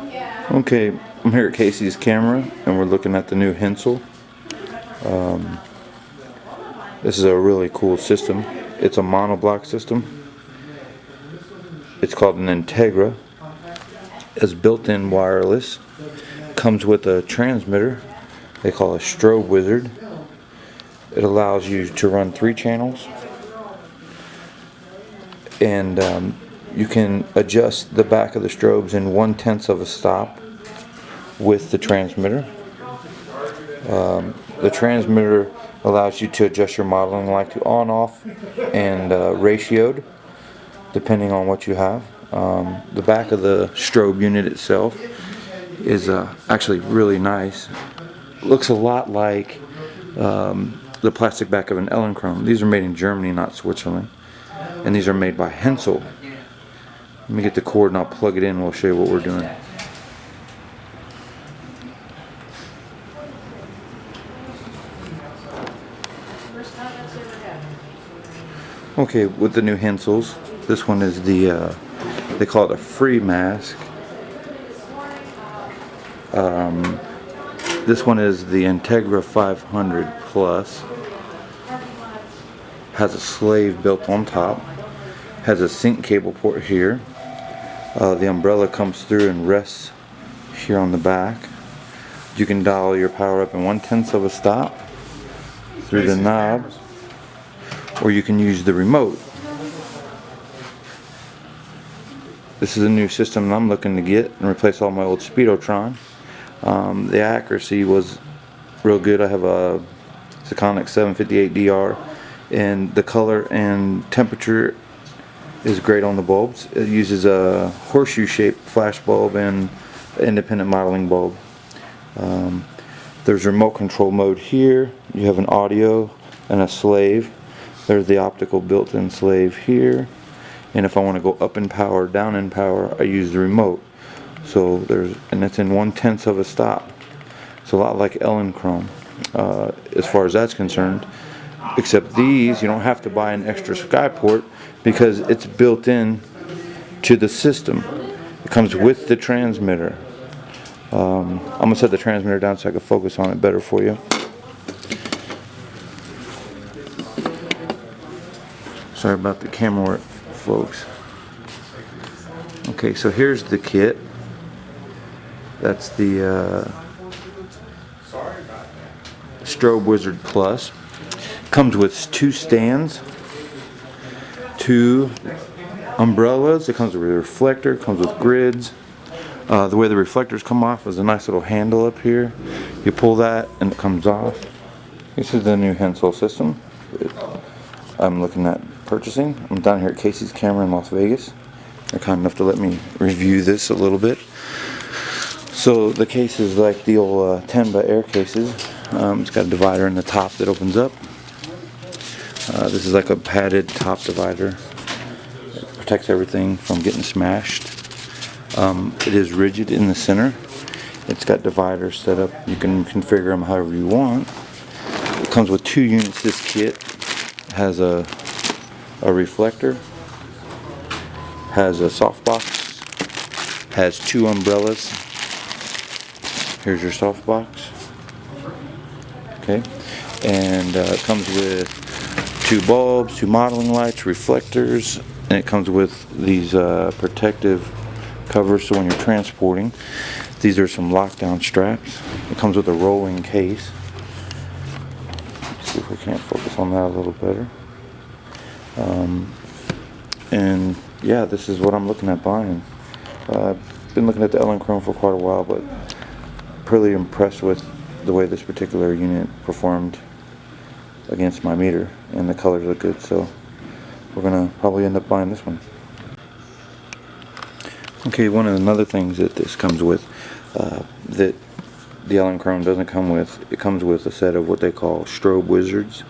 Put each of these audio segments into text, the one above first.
Okay, I'm here at Casey's camera and we're looking at the new Hensel. This is a really cool system. It's a monoblock system. It's called an Integra. It's built-in wireless. Comes with a transmitter they call a strobe wizard. It allows you to run 3 channels, and you can adjust the back of the strobes in 1/10 of a stop with the transmitter. The transmitter allows you to adjust your modeling light to on, off, and ratioed depending on what you have. The back of the strobe unit itself is actually really nice. Looks a lot like the plastic back of an elinchrome. These are made in Germany, not Switzerland, and these are made by Hensel. Let me get the cord and I'll plug it in and we'll show you what we're doing. Okay, with the new Hensels, this one is the they call it a free mask. This one is the Integra 500 Plus. Has a slave built on top. Has a sync cable port here. The umbrella comes through and rests here on the back. You can dial your power up in 1/10 of a stop through the knob, or you can use the remote. This is a new system I'm looking to get and replace all my old Speedotron. The accuracy was real good. I have a Seconic 758DR, and the color and temperature is great on the bulbs. It uses a horseshoe shaped flash bulb and independent modeling bulb. There's remote control mode here. You have an audio and a slave. There's the optical built-in slave here, and if I want to go up in power, down in power, I use the remote. So and it's in 1/10 of a stop. It's a lot like elinchrome as far as that's concerned, except these you don't have to buy an extra sky port because it's built in to the system. It comes with the transmitter. I'm gonna set the transmitter down so I can focus on it better for you. Sorry about the camera work, folks. Okay, so here's the kit. That's the Strobe Wizard Plus. Comes with 2 stands, 2 umbrellas. It comes with a reflector. Comes with grids. The way the reflectors come off is a nice little handle up here. You pull that and it comes off. This is the new Hensel system I'm looking at purchasing. I'm down here at Casey's Camera in Las Vegas. They're kind enough to let me review this a little bit. So the case is like the old Tenba air cases. It's got a divider in the top that opens up. This is like a padded top divider. It protects everything from getting smashed. It is rigid in the center. It's got dividers set up. You can configure them however you want. It comes with 2 units. This kit has a reflector, has a softbox, has 2 umbrellas. Here's your softbox. Okay, and it comes with 2 bulbs, 2 modeling lights, reflectors, and it comes with these protective covers so when you're transporting. These are some lockdown straps. It comes with a rolling case. Let's see if we can't focus on that a little better. And yeah, this is what I'm looking at buying. I've been looking at the elinchrome for quite a while, but pretty impressed with the way this particular unit performed against my meter, and the colors look good, so we're gonna probably end up buying this one. Okay, one of the other things that this comes with that the elinchrome doesn't come with, it comes with a set of what they call strobe wizards.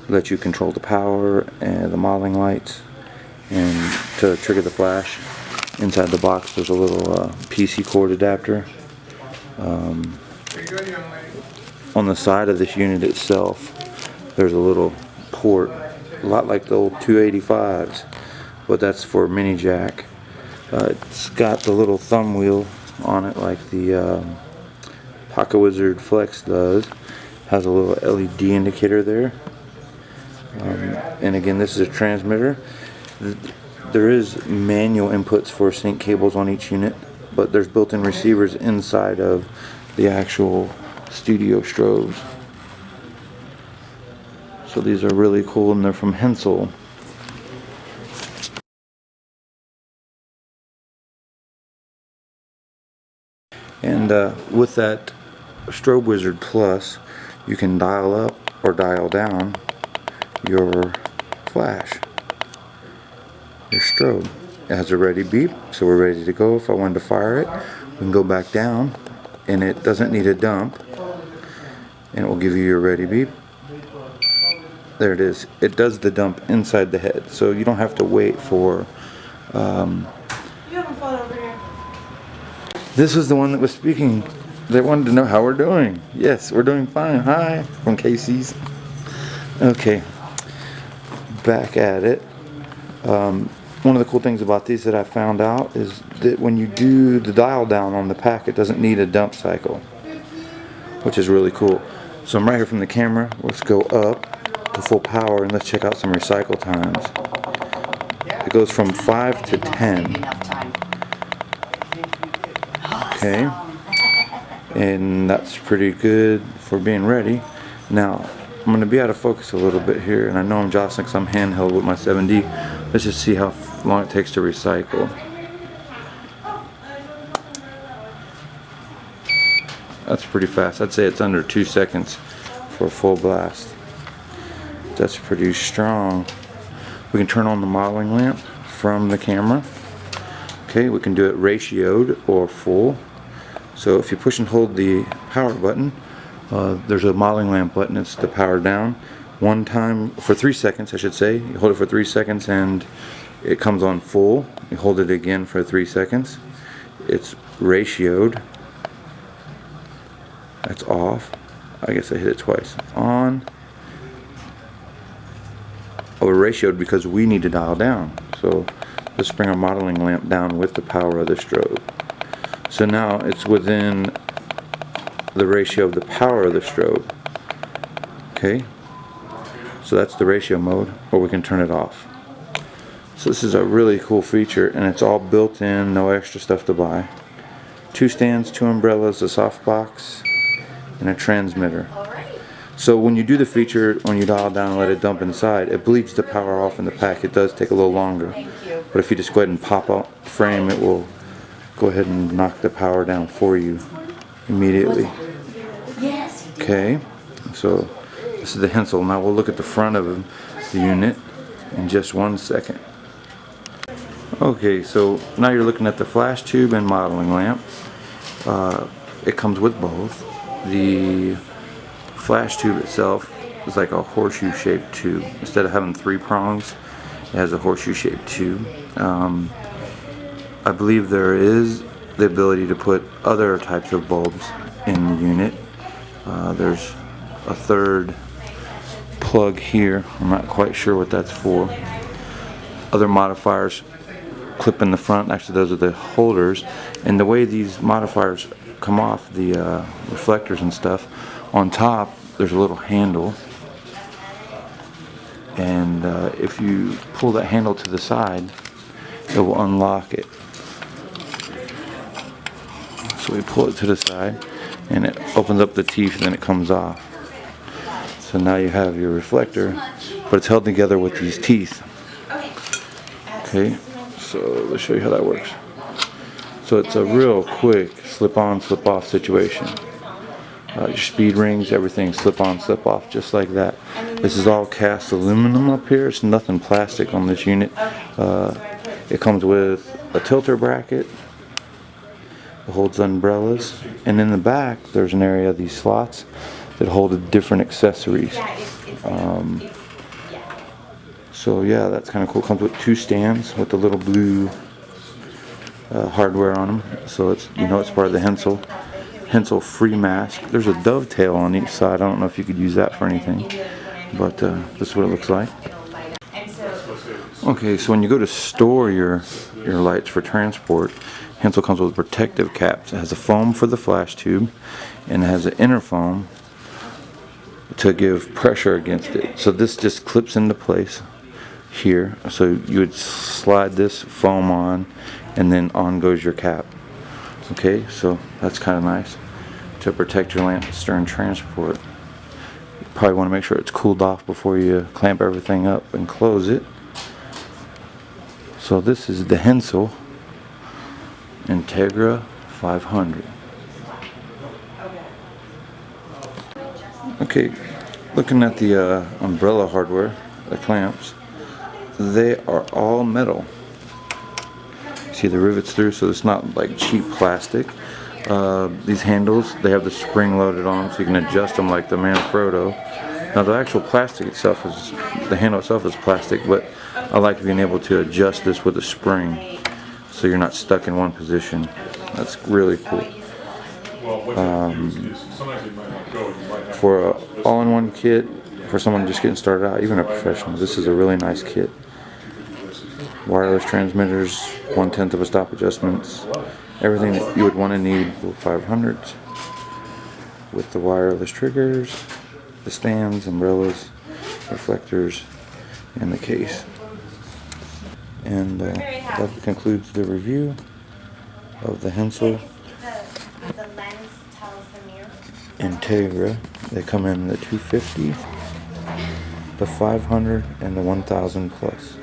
Let you control the power and the modeling lights, and to trigger the flash. Inside the box there's a little PC cord adapter. On the side of this unit itself there's a little port, a lot like the old 285s, but that's for mini jack. It's got the little thumb wheel on it like the Pocket Wizard Flex does. Has a little LED indicator there. And again, this is a transmitter. There is manual inputs for sync cables on each unit, but there's built-in receivers inside of the actual studio strobes. So these are really cool, and they're from Hensel. And with that Strobe Wizard Plus, you can dial up or dial down your flash, your strobe. It has a ready beep, so we're ready to go. If I wanted to fire it, we can go back down, and it doesn't need a dump, and it will give you your ready beep. There it is. It does the dump inside the head, so you don't have to wait for This was the one that was speaking. They wanted to know how we're doing. Yes, we're doing fine. Hi, from Casey's. Okay, back at it. One of the cool things about these that I found out is that when you do the dial down on the pack, it doesn't need a dump cycle, which is really cool. So I'm right here from the camera. Let's go up to full power and let's check out some recycle times. It goes from 5 to 10. Okay, and that's pretty good for being ready. Now, I'm going to be out of focus a little bit here, and I know I'm jostling because I'm handheld with my 7D. Let's just see how long it takes to recycle. That's pretty fast. I'd say it's under 2 seconds for a full blast. That's pretty strong. We can turn on the modeling lamp from the camera. Okay, we can do it ratioed or full. So if you push and hold the power button, there's a modeling lamp button. It's the power down. One time, for 3 seconds I should say. You hold it for 3 seconds and it comes on full. You hold it again for 3 seconds. It's ratioed. That's off. I guess I hit it twice. On. Oh, we're ratioed because we need to dial down. So let's bring our modeling lamp down with the power of the strobe. So now it's within the ratio of the power of the strobe. Okay, so that's the ratio mode, or we can turn it off. So this is a really cool feature, and it's all built in, no extra stuff to buy. 2 stands, 2 umbrellas, a softbox, and a transmitter. So when you do the feature, when you dial down and let it dump inside, it bleeds the power off in the pack. It does take a little longer, but if you just go ahead and pop out the frame, it will go ahead and knock the power down for you immediately. Okay, so this is the Hensel. Now we'll look at the front of the unit in just 1 second. Okay, so now you're looking at the flash tube and modeling lamp. It comes with both. The flash tube itself is like a horseshoe shaped tube. Instead of having 3 prongs, it has a horseshoe shaped tube. I believe there is the ability to put other types of bulbs in the unit. There's a third plug here. I'm not quite sure what that's for. Other modifiers clip in the front. Actually, those are the holders. And the way these modifiers come off, the reflectors and stuff, on top there's a little handle. And if you pull that handle to the side, it will unlock it. So we pull it to the side and it opens up the teeth and then it comes off. So now you have your reflector, but it's held together with these teeth. Okay, so let's show you how that works. So it's a real quick slip on, slip off situation. Your speed rings, everything slip on, slip off, just like that. This is all cast aluminum up here. It's nothing plastic on this unit. It comes with a tilter bracket. It holds umbrellas, and in the back there's an area of these slots that hold different accessories. So yeah, that's kind of cool. It comes with 2 stands with the little blue hardware on them, so it's, you know, it's part of the Hensel free mask. There's a dovetail on each side. I don't know if you could use that for anything, but this is what it looks like. Okay, so when you go to store your lights for transport, Hensel comes with protective caps. It has a foam for the flash tube, and it has an inner foam to give pressure against it. So this just clips into place here. So you would slide this foam on, and then on goes your cap. Okay, so that's kind of nice to protect your lamps during transport. You probably want to make sure it's cooled off before you clamp everything up and close it. So this is the Hensel Integra 500. Okay, looking at the umbrella hardware, the clamps, they are all metal. See the rivets through, so it's not like cheap plastic. These handles, they have the spring loaded on, so you can adjust them like the Manfrotto. Now the actual plastic itself is, the handle itself is plastic, but I like being able to adjust this with a spring, so you're not stuck in one position. That's really cool. For an all-in-one kit, for someone just getting started out, even a professional, this is a really nice kit. Wireless transmitters, 1/10 of a stop adjustments, everything that you would want to need for 500s, with the wireless triggers, the stands, umbrellas, reflectors, and the case. And that concludes the review of the Hensel Integra. They come in the 250, the 500, and the 1000 plus.